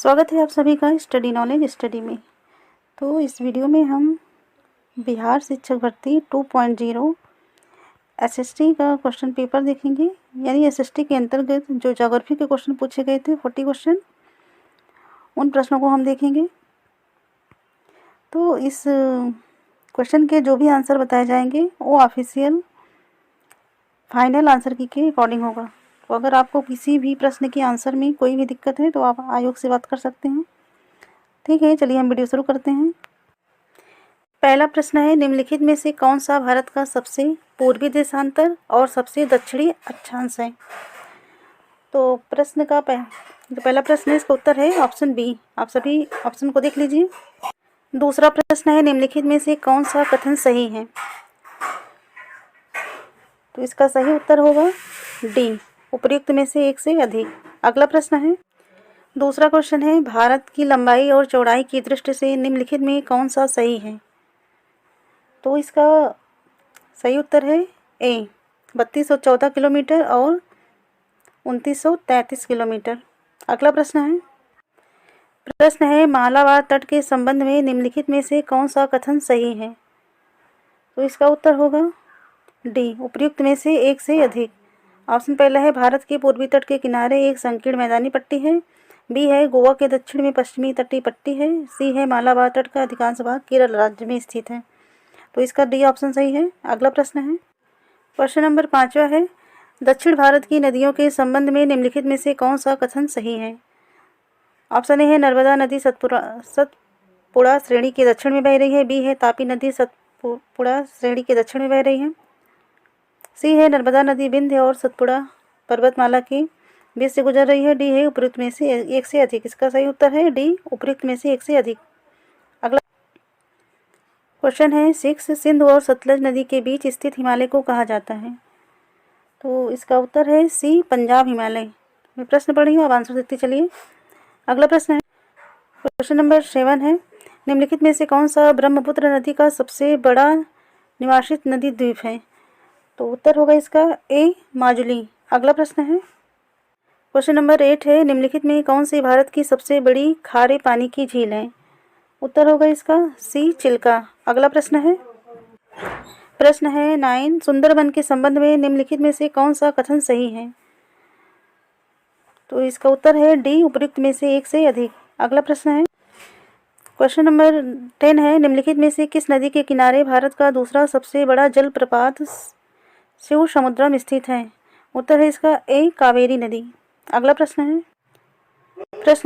स्वागत है आप सभी का स्टडी नॉलेज स्टडी में। तो इस वीडियो में हम बिहार शिक्षक भर्ती 2.0 एसएसटी का क्वेश्चन पेपर देखेंगे। यानी एसएसटी के अंतर्गत जो ज्योग्राफी के क्वेश्चन पूछे गए थे 40 क्वेश्चन, उन प्रश्नों को हम देखेंगे। तो इस क्वेश्चन के जो भी आंसर बताए जाएंगे वो ऑफिशियल फाइनल आंसर की के अकॉर्डिंग होगा। तो अगर आपको किसी भी प्रश्न के आंसर में कोई भी दिक्कत है तो आप आयोग से बात कर सकते हैं। ठीक है, चलिए हम वीडियो शुरू करते हैं। पहला प्रश्न है, निम्नलिखित में से कौन सा भारत का सबसे पूर्वी देशांतर और सबसे दक्षिणी अक्षांश है। तो प्रश्न का पहला प्रश्न है, इसका उत्तर है ऑप्शन बी। आप सभी ऑप्शन को देख लीजिए। दूसरा प्रश्न है, निम्नलिखित में से कौन सा कथन सही है। तो इसका सही उत्तर होगा डी, उपर्युक्त में से एक से अधिक। अगला प्रश्न है, दूसरा क्वेश्चन है, भारत की लंबाई और चौड़ाई की दृष्टि से निम्नलिखित में कौन सा सही है। तो इसका सही उत्तर है ए, 3214 किलोमीटर और 2933 किलोमीटर। अगला प्रश्न है, मालाबार तट के संबंध में निम्नलिखित में से कौन सा कथन सही है। तो इसका उत्तर होगा डी, उपर्युक्त में से एक से अधिक। ऑप्शन पहला है, भारत के पूर्वी तट के किनारे एक संकीर्ण मैदानी पट्टी है। बी है, गोवा के दक्षिण में पश्चिमी तटीय पट्टी है। सी है, मालाबार तट का अधिकांश भाग केरल राज्य में स्थित है। तो इसका डी ऑप्शन सही है। अगला प्रश्न है, प्रश्न नंबर 5वां है, दक्षिण भारत की नदियों के संबंध में निम्नलिखित में से कौन सा कथन सही है। ऑप्शन ए है, नर्मदा नदी सतपुड़ा श्रेणी के दक्षिण में बह रही है। बी है, तापी नदी सतपुड़ा श्रेणी के दक्षिण में बह रही है। सी है, नर्मदा नदी विंध्य और सतपुड़ा पर्वतमाला के बीच से गुजर रही है। डी है, उपयुक्त में से एक से अधिक। इसका सही उत्तर है डी, उपयुक्त में से एक से अधिक। अगला क्वेश्चन है, 6 सिंधु और सतलज नदी के बीच स्थित हिमालय को कहा जाता है। तो इसका उत्तर है सी, पंजाब हिमालय। मैं प्रश्न पढ़ी हूँ, आप आंसर देते चलिए। अगला प्रश्न है, क्वेश्चन नंबर 7 है, निम्नलिखित में से कौन सा ब्रह्मपुत्र नदी का सबसे बड़ा निवासित नदी द्वीप है। तो उत्तर होगा इसका ए, माजुली। अगला प्रश्न है, क्वेश्चन नंबर 8 है, निम्नलिखित में कौन सी भारत की सबसे बड़ी खारे पानी की झील है। उत्तर होगा इसका सी, चिल्का। अगला प्रश्न है 9, सुंदरबन के संबंध में निम्नलिखित में से कौन सा कथन सही है। तो इसका उत्तर है डी, उपयुक्त में से एक से अधिक। अगला प्रश्न है, क्वेश्चन नंबर 10 है, निम्नलिखित में से किस नदी के किनारे भारत का दूसरा सबसे बड़ा जलप्रपात शिव समुद्रम स्थित है। उत्तर है इसका ए, कावेरी नदी। अगला प्रश्न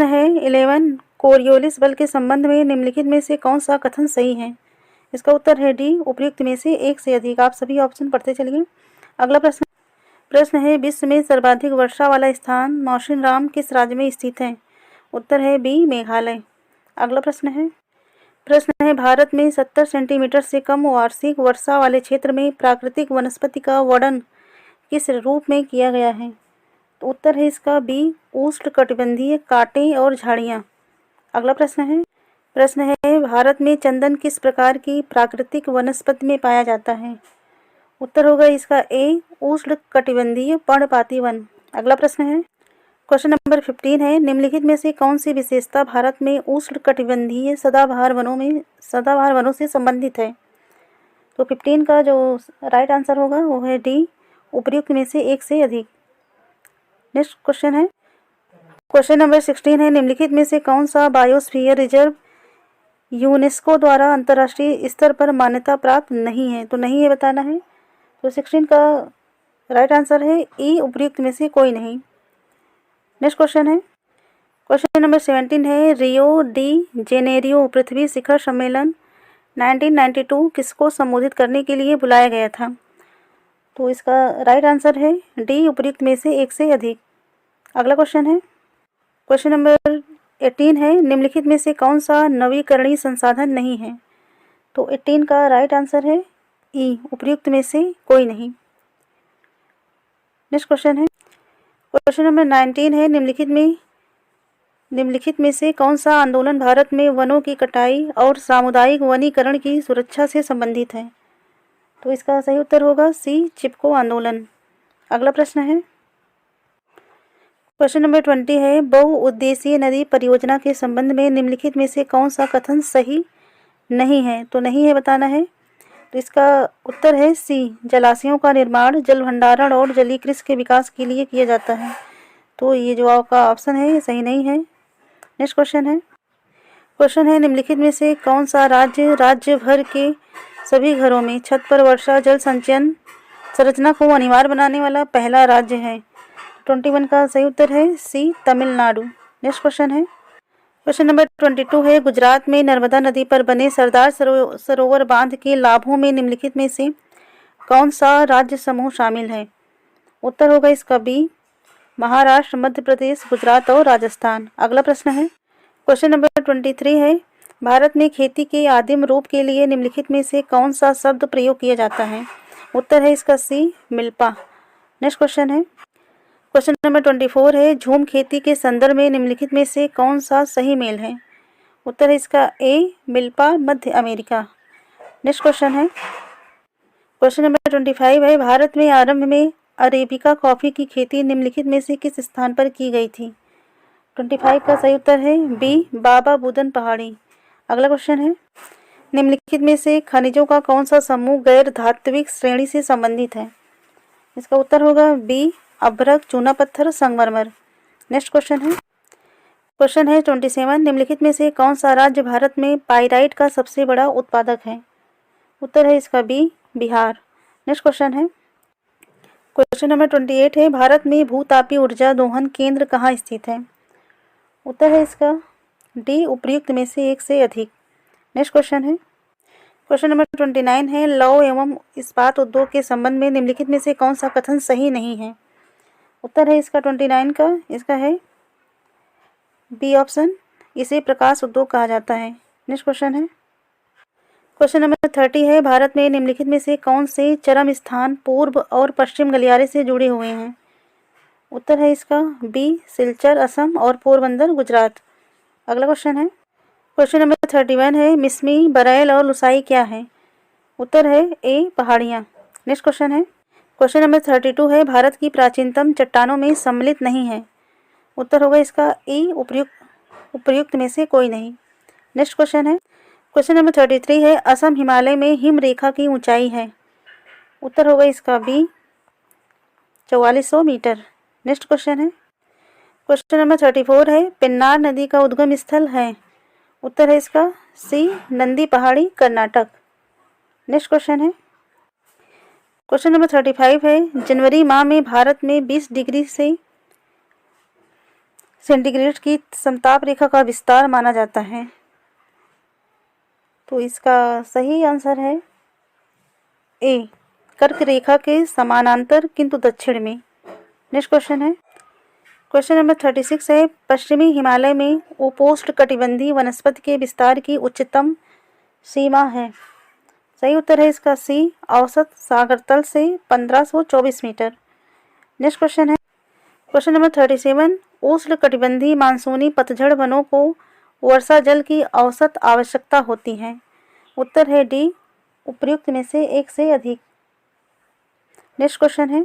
है 11, कोरियोलिस बल के संबंध में निम्नलिखित में से कौन सा कथन सही है। इसका उत्तर है डी, उपयुक्त में से एक से अधिक। आप सभी ऑप्शन पढ़ते चलिए। अगला प्रश्न है, विश्व में सर्वाधिक वर्षा वाला स्थान मौसिनराम किस राज्य में स्थित है। उत्तर है बी, मेघालय। अगला प्रश्न है, भारत में 70 सेंटीमीटर से कम वार्षिक वर्षा वाले क्षेत्र में प्राकृतिक वनस्पति का वर्णन किस रूप में किया गया है। तो उत्तर है इसका बी, उष्णकटिबंधीय कांटे और झाड़ियाँ। अगला प्रश्न है, भारत में चंदन किस प्रकार की प्राकृतिक वनस्पति में पाया जाता है। उत्तर होगा इसका ए, उष्णकटिबंधीय पर्णपाती वन। अगला प्रश्न है, क्वेश्चन नंबर 15 है, निम्नलिखित में से कौन सी विशेषता भारत में उष्णकटिबंधीय सदाबहार वनों से संबंधित है। तो 15 का जो राइट आंसर होगा वो है डी, उपयुक्त में से एक से अधिक। नेक्स्ट क्वेश्चन है, क्वेश्चन नंबर 16 है, निम्नलिखित में से कौन सा बायोस्फीयर रिजर्व यूनेस्को द्वारा अंतर्राष्ट्रीय स्तर पर मान्यता प्राप्त नहीं है। तो नहीं है बताना है। तो 16 का राइट आंसर है ई, उपयुक्त में से कोई नहीं। नेक्स्ट क्वेश्चन नंबर 17 है, रियो डी जेनेरियो पृथ्वी शिखर सम्मेलन 1992 किसको संबोधित करने के लिए बुलाया गया था। तो इसका राइट आंसर है डी, उपयुक्त में से एक से अधिक। अगला क्वेश्चन नंबर 18 है, निम्नलिखित में से कौन सा नवीकरणीय संसाधन नहीं है। तो 18 का राइट आंसर है ई, उपयुक्त में से कोई नहीं। नेक्स्ट क्वेश्चन नंबर 19 है, निम्नलिखित में से कौन सा आंदोलन भारत में वनों की कटाई और सामुदायिक वनीकरण की सुरक्षा से संबंधित है। तो इसका सही उत्तर होगा सी, चिपको आंदोलन। अगला क्वेश्चन नंबर 20 है, बहुउद्देशीय नदी परियोजना के संबंध में निम्नलिखित में से कौन सा कथन सही नहीं है? तो नहीं है बताना है। तो इसका उत्तर है सी, जलाशयों का निर्माण जल भंडारण और जलीय कृषि के विकास के लिए किया जाता है। तो ये जो आपका ऑप्शन है ये सही नहीं है। नेक्स्ट क्वेश्चन है निम्नलिखित में से कौन सा राज्य भर के सभी घरों में छत पर वर्षा जल संचयन संरचना को अनिवार्य बनाने वाला पहला राज्य है? 21 का सही उत्तर है सी, तमिलनाडु। नेक्स्ट क्वेश्चन नंबर 22 है, गुजरात में नर्मदा नदी पर बने सरदार सरोवर बांध के लाभों में निम्नलिखित में से कौन सा राज्य समूह शामिल है? उत्तर होगा इसका बी, महाराष्ट्र, मध्य प्रदेश, गुजरात और राजस्थान। अगला प्रश्न है क्वेश्चन नंबर 23 है, भारत में खेती के आदिम रूप के लिए निम्नलिखित में से कौन सा शब्द प्रयोग किया जाता है? उत्तर है इसका सी, मिल्पा। नेक्स्ट क्वेश्चन नंबर 24 है, झूम खेती के संदर्भ में निम्नलिखित में से कौन सा सही मेल है? उत्तर है इसका ए, मिल्पा, मध्य अमेरिका। नेक्स्ट क्वेश्चन नंबर 25 है, भारत में आरंभ में अरेबिका कॉफ़ी की खेती निम्नलिखित में से किस स्थान पर की गई थी? 25 का सही उत्तर है बी, बाबा बुदन पहाड़ी। अगला क्वेश्चन है, निम्नलिखित में से खनिजों का कौन सा समूह गैर धात्विक श्रेणी से संबंधित है? इसका उत्तर होगा बी, अभ्रक, चूना पत्थर, संगमरमर। नेक्स्ट क्वेश्चन है 27, निम्नलिखित में से कौन सा राज्य भारत में पाइराइट का सबसे बड़ा उत्पादक है? उत्तर है इसका B, Bihar. Next question number 28 है, भारत में भूतापीय ऊर्जा दोहन केंद्र कहाँ स्थित है? उत्तर है इसका डी, उपर्युक्त में से एक से अधिक। नेक्स्ट क्वेश्चन नंबर 29 है, लौह एवं इस्पात उद्योग के संबंध में निम्नलिखित में से कौन सा कथन सही नहीं है? उत्तर है इसका 29 का, इसका है बी ऑप्शन, इसे प्रकाश उद्योग कहा जाता है। नेक्स्ट क्वेश्चन नंबर 30 है, भारत में निम्नलिखित में से कौन से चरम स्थान पूर्व और पश्चिम गलियारे से जुड़े हुए हैं? उत्तर है इसका बी, सिलचर असम और पोरबंदर गुजरात। अगला क्वेश्चन नंबर 31 है, मिसमी, बरैल और लुसाई क्या है? उत्तर है ए, पहाड़ियाँ। नेक्स्ट क्वेश्चन नंबर 32 है, भारत की प्राचीनतम चट्टानों में सम्मिलित नहीं है? उत्तर होगा इसका ई, उपर्युक्त में से कोई नहीं। नेक्स्ट क्वेश्चन नंबर 33 है, असम हिमालय में हिम रेखा की ऊंचाई है? उत्तर होगा इसका B, 4400 metre. Next question number 34 है, पेन्नार नदी का उद्गम स्थल है? उत्तर है इसका सी, नंदी पहाड़ी, कर्नाटक। नेक्स्ट क्वेश्चन नंबर 35 है, जनवरी माह में भारत में 20 डिग्री से सेंटीग्रेड की समताप रेखा का विस्तार माना जाता है? तो इसका सही आंसर है ए, कर्क रेखा के समानांतर किंतु दक्षिण में। नेक्स्ट क्वेश्चन नंबर 36 है, पश्चिमी हिमालय में उपोष्णकटिबंधीय वनस्पति के विस्तार की उच्चतम सीमा है? सही उत्तर है इसका सी, औसत सागर तल से 1524 मीटर। नेक्स्ट क्वेश्चन नंबर 37, उष्णकटिबंधीय मानसूनी पतझड़ वनों को वर्षा जल की औसत आवश्यकता होती है? उत्तर है डी, उपर्युक्त में से एक से अधिक। नेक्स्ट क्वेश्चन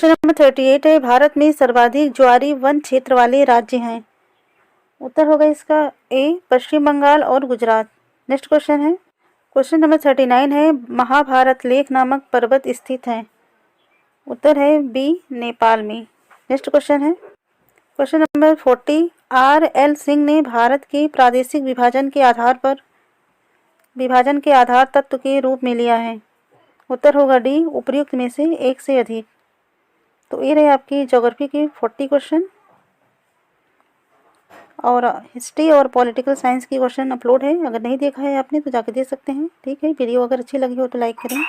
नंबर 38 है, भारत में सर्वाधिक ज्वारी वन क्षेत्र वाले राज्य हैं? उत्तर होगा इसका ए, पश्चिम बंगाल और गुजरात। नेक्स्ट क्वेश्चन नंबर 39 है, महाभारत लेख नामक पर्वत स्थित है? उत्तर है बी, नेपाल में। Next question number 40, R.L. Singh ने भारत के प्रादेशिक विभाजन के आधार तत्व के रूप में लिया है? उत्तर होगा डी, उपर्युक्त में से एक से अधिक। तो ये रहे आपकी ज्योग्राफी के 40 क्वेश्चन, और हिस्ट्री और पॉलिटिकल साइंस की क्वेश्चन अपलोड है। अगर नहीं देखा है आपने तो जाके देख सकते हैं। ठीक है, वीडियो अगर अच्छी लगी हो तो लाइक करें,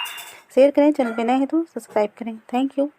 शेयर करें, चैनल पे नए हैं तो सब्सक्राइब करें। Thank you.